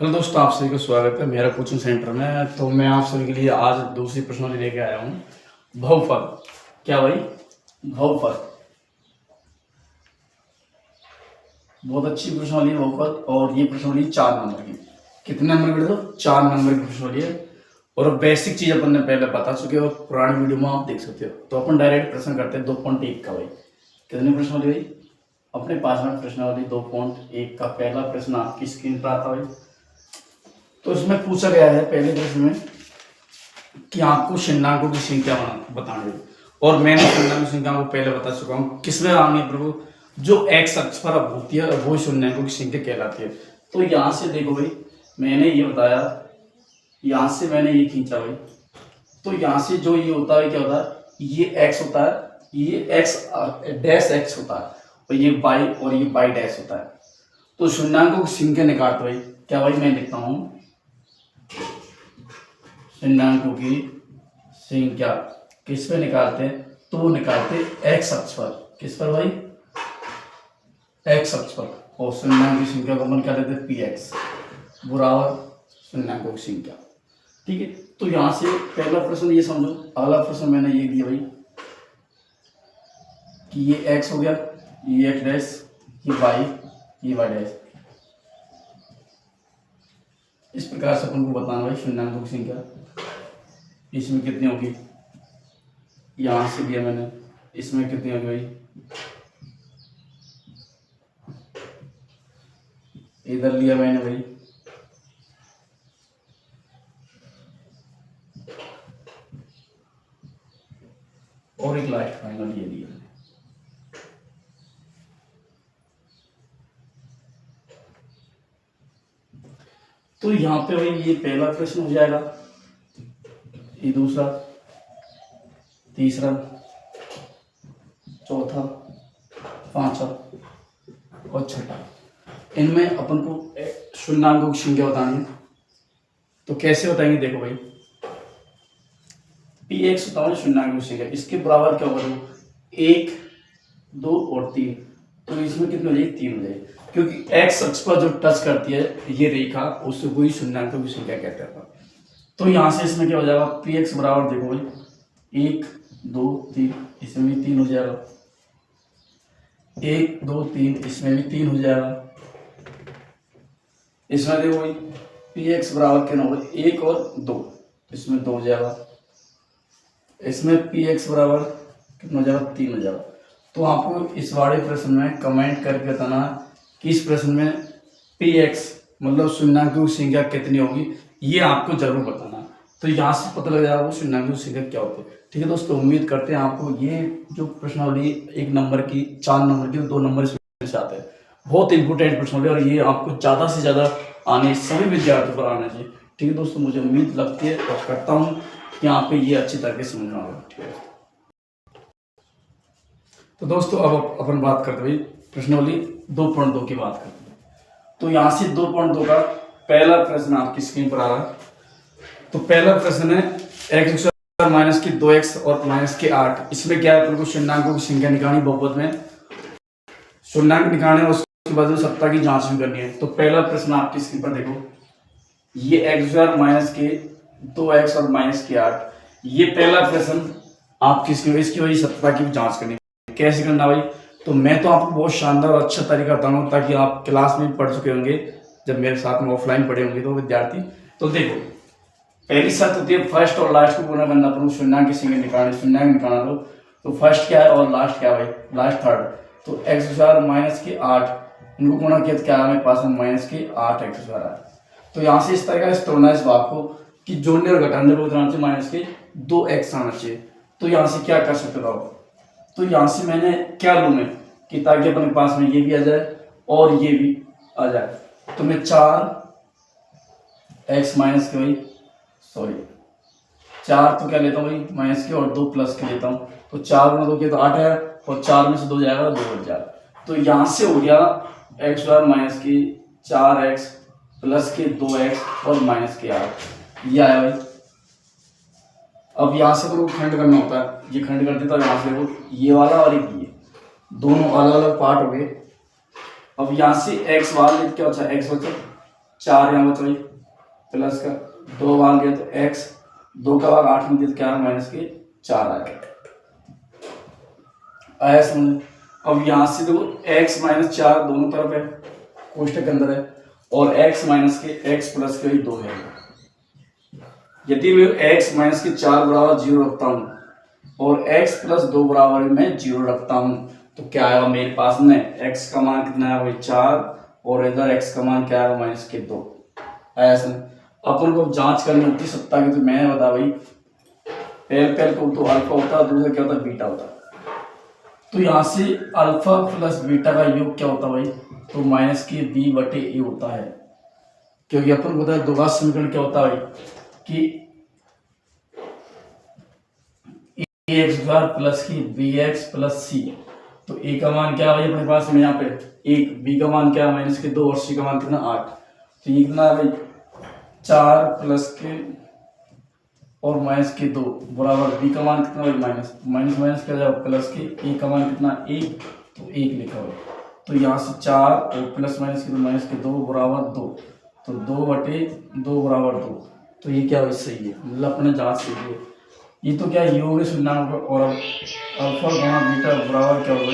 Hello दोस्तों, आप सभी का स्वागत है मेरा कोचिंग सेंटर में। तो मैं आप सभी के लिए आज दूसरी प्रश्नावली लेके आया हूँ। बहुपद। क्या भाई? बहुपद। बहुत अच्छी प्रश्नावली है बहुपद। और ये प्रश्नावली 4 नंबर की। कितने नंबर की? तो 4 नंबर की प्रश्नावली है। और बेसिक चीज अपन ने पहले बता चुके हो, पुरानी वीडियो में आप देख सकते हो। तो अपन डायरेक्ट प्रश्न करते हैं 2.1 का। भाई कितनी प्रश्नावली भाई? अपने 5 मिनट प्रश्नावली 2.1 का पहला प्रश्न आपकी स्क्रीन पर आता है। तो इसमें पूछा गया है पहले प्रश्न में कि आपको शून्यंकों की संख्या बतानी है। और मैंने शून्यंक की संख्या को पहले बता चुका हूँ। किसमें आनी है प्रभु? जो एक्स अक्ष पर अब होती है वो शून्यंकों की संख्या कहलाती है। तो यहाँ से देखो भाई, मैंने ये बताया, यहाँ से मैंने ये खींचा भाई। तो यहाँ से जो ये होता है क्या होता है? ये एक्स होता है, ये एक्स डैश एक्स होता है, और ये वाई और ये वाई डैश होता है। तो शून्यंकों की संख्या निकालते भाई क्या भाई? मैं लिखता हूँ शून्यंकों की संख्या किस पे निकालते हैं? तो वो निकालते एक्स अक्ष पर। किस पर भाई? एक्स अक्ष पर। और शून्यंकों की संख्या को अपन क्या लेते हैं? पी एक्स बराबर शून्यंकों की संख्या। ठीक है। तो यहां से पहला प्रश्न ये समझो। अगला प्रश्न मैंने ये दिया भाई कि ये एक्स हो गया, ये एक्स डैश, ये वाई डैश। इस प्रकार से अपन को बताना भाई शून्यंकों की संख्या इसमें कितनी होगी। यहां से दिया मैंने, इसमें कितनी होगी भाई? इधर लिया मैंने भाई, और एक लास्ट फाइनल ये लिया। तो यहाँ पे भाई ये पहला प्रश्न हो जाएगा, ये दूसरा, तीसरा, चौथा, पांचवा और छठा। इनमें अपन को शून्यंकों की संख्या बतानी है। तो कैसे बताएंगे? देखो भाई, पी एक्स होता है शून्यंकों की संख्या, इसके बराबर क्या होगा? 1, 2 और 3। तो इसमें कितनी हो जाएगी? 3 हो जाएगी, क्योंकि एक्स अक्ष पर जो टच करती है ये रेखा, उससे वही शून्यंकों की संख्या कहते हैं। तो यहाँ से इसमें क्या हो जाएगा? पी एक्स बराबर देखो भाई 1, 2, 3, इसमें भी 3 हो जाएगा। 1, 2, 3, इसमें भी 3 हो जाएगा। इसमें देखो भाई पी एक्स बराबर क्या होगा? 1 और 2, इसमें 2 हो जाएगा। इसमें पी एक्स बराबर कितना हो जाएगा? 3 हो जाएगा। तो आपको इस वाले प्रश्न में कमेंट करके बताना कि इस प्रश्न में पी एक्स मतलब शून्यंकों की संख्या कितनी होगी, ये आपको जरूर बताना। तो यहाँ से पता लग जाएगा वो शून्यंकों की संख्या क्या होती है। ठीक है दोस्तों, उम्मीद करते हैं आपको ये जो प्रश्नावली 1 नंबर की, 4 नंबर की, 2 नंबर से आते हैं। बहुत इंपॉर्टेंट प्रश्नावली, और ये आपको ज़्यादा से ज़्यादा आने, सभी विद्यार्थियों पर आना चाहिए। ठीक है दोस्तों, मुझे उम्मीद लगती है और करता हूँ कि यहाँ पे ये अच्छी तरह से समझना होगा। ठीक है। तो दोस्तों अब अपन बात करते हैं प्रश्नावली 2.2 की बात करते हैं। तो यहाँ से 2.2 का पहला प्रश्न आपकी स्क्रीन पर आ रहा है। तो पहला प्रश्न है एक्स माइनस की 2x और माइनस के 8। इसमें क्या है? बिल्कुल शून्यंकों की संख्या निकालनी, बहुपद में शून्यंक निकालने और उसके बाद सत्ता की जांच भी करनी है। तो पहला प्रश्न आपकी स्क्रीन पर देखो, ये एक्स माइनस के 2x और माइनस के 8। ये पहला प्रश्न आपकी स्क्रीन पर, इसकी वजह सत्ता की भी जांच करनी। कैसे करना भाई? तो मैं तो आपको बहुत शानदार और अच्छा तरीका बताऊंगा, ताकि आप क्लास में पढ़ चुके होंगे, जब मेरे साथ में ऑफलाइन पढ़े होंगे तो विद्यार्थी। तो देखो, पहली शर्त होती है फर्स्ट और लास्ट को पूरा करना। पर शून्यंक की संख्या निकालनी, शून्यंक निकालना। तो फर्स्ट क्या है और लास्ट क्या है भाई? Last third. तो एक्स माइनस के 8, इनको गुणा किया तो क्या है हमारे पास में? माइनस के 8 एक्स। तो यहाँ से इस तरह का तोड़ना इस भाग को कि जोड़ने और घटाने को आना चाहिए, माइनस के 2x आना चाहिए। तो यहाँ से क्या कर सकते हो? तो यहाँ से मैंने क्या लूँ मैं कि ताकि अपने पास में ये भी आ जाए और ये भी आ जाए। तो मैं 4x माइनस के भाई, सॉरी 4 तो क्या लेता हूँ भाई? माइनस के, और 2 प्लस के लेता हूँ। तो 4 में 2 किया तो 8 है, और 4 में से 2 जाएगा, 2 बच जाएगा। तो यहाँ से हो गया एक्स माइनस की 4x प्लस के 2x और माइनस के 8। ये आया भाई। अब यहाँ से तो खंड करना होता है, ये खंड कर देता है। यहाँ से देखो ये वाला और एक ये दोनों अलग अलग पार्ट हो गए। अब यहाँ से एक्स वाला क्या बचा? एक्स बचा, 4 यहाँ बचा भाई प्लस का 2 भाग दिया तो x, 2 का भाग 8 में दिया तो क्या है माइनस के 4 आएगा। आया समझ। अब यहाँ से देखो x माइनस 4 दोनों तरफ है, कोष्टक के अंदर है, और x माइनस के x प्लस के 2 है। यदि मैं x माइनस के 4 बराबर 0 रखता हूँ और x प्लस 2 बराबर में 0 रखता हूँ तो क्या आएगा मेरे पास में x का मान कितना है भाई 4 और इधर x का मान क्या है माइनस के 2। ऐसा अपन को जांच करनी होती सत्ता की, तो मैंने बता भाई पहले को तो अल्फा होता है, दूसरा क्या होता है बीटा होता है। तो यहाँ से अल्फा प्लस बीटा का योग क्या होता है भाई, तो माइनस के b बटे a होता है। क्योंकि अपन को पता है द्विघात समीकरण क्या होता है भाई कि ax स्क्वायर प्लस की bx प्लस c। तो a का मान क्या है भाई अपने पास में यहाँ पे 1, b का मान क्या है माइनस के 2 और c का मान कितना 8। तो ये कितना है भाई 4 प्लस के और माइनस के 2 बराबर b का मान कितना भाई माइनस माइनस माइनस क्या जाएगा प्लस के a का मान कितना 1, तो 1 लिखा हुआ। तो यहाँ से 4 और प्लस माइनस के 2 माइनस के 2 बराबर 2, तो 2 बटे 2 बराबर 2। तो ये क्या भाई सही है, मतलब अपने जांच से ये तो क्या योग है शुन्नांक और अल्फा गुणा बीटा बराबर क्या होगा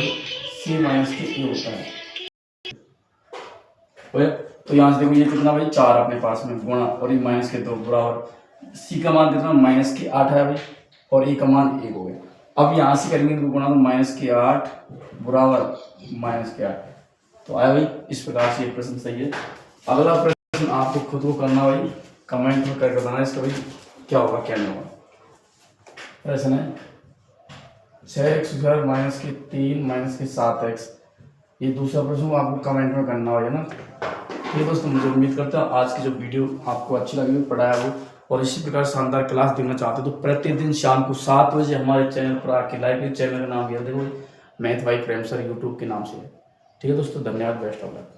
c माइनस के a होता है। तो यहाँ से देखो ये कितना भाई 4 अपने पास में गुणा और ये माइनस के 2 बराबर c का मान कितना माइनस के 8 है भाई और a का मान 1 हो गया। अब यहाँ से करेंगे तो गुणा तो माइनस के 8 बराबर माइनस के 8। तो आया भाई इस प्रकार से ये प्रश्न सही है। अगला प्रश्न आपको खुद को करना भाई, कमेंट में करके बताना इसका भाई क्या होगा क्या नहीं होगा। प्रश्न है 6x स्क्वायर माइनस के 3 माइनस के 7x। ये दूसरा प्रश्न आपको कमेंट में करना होगा ना। तो दोस्तों मुझे उम्मीद करता हूँ आज की जो वीडियो आपको अच्छी लगी पढ़ाया वो, और इसी प्रकार शानदार क्लास देखना चाहते हो तो प्रतिदिन शाम को 7 बजे हमारे चैनल पर आके लाइव, चैनल का नाम याद देखो मैथ भाई प्रेम सर यूट्यूब के नाम से। ठीक है दोस्तों, धन्यवाद, बेस्ट ऑफ लक।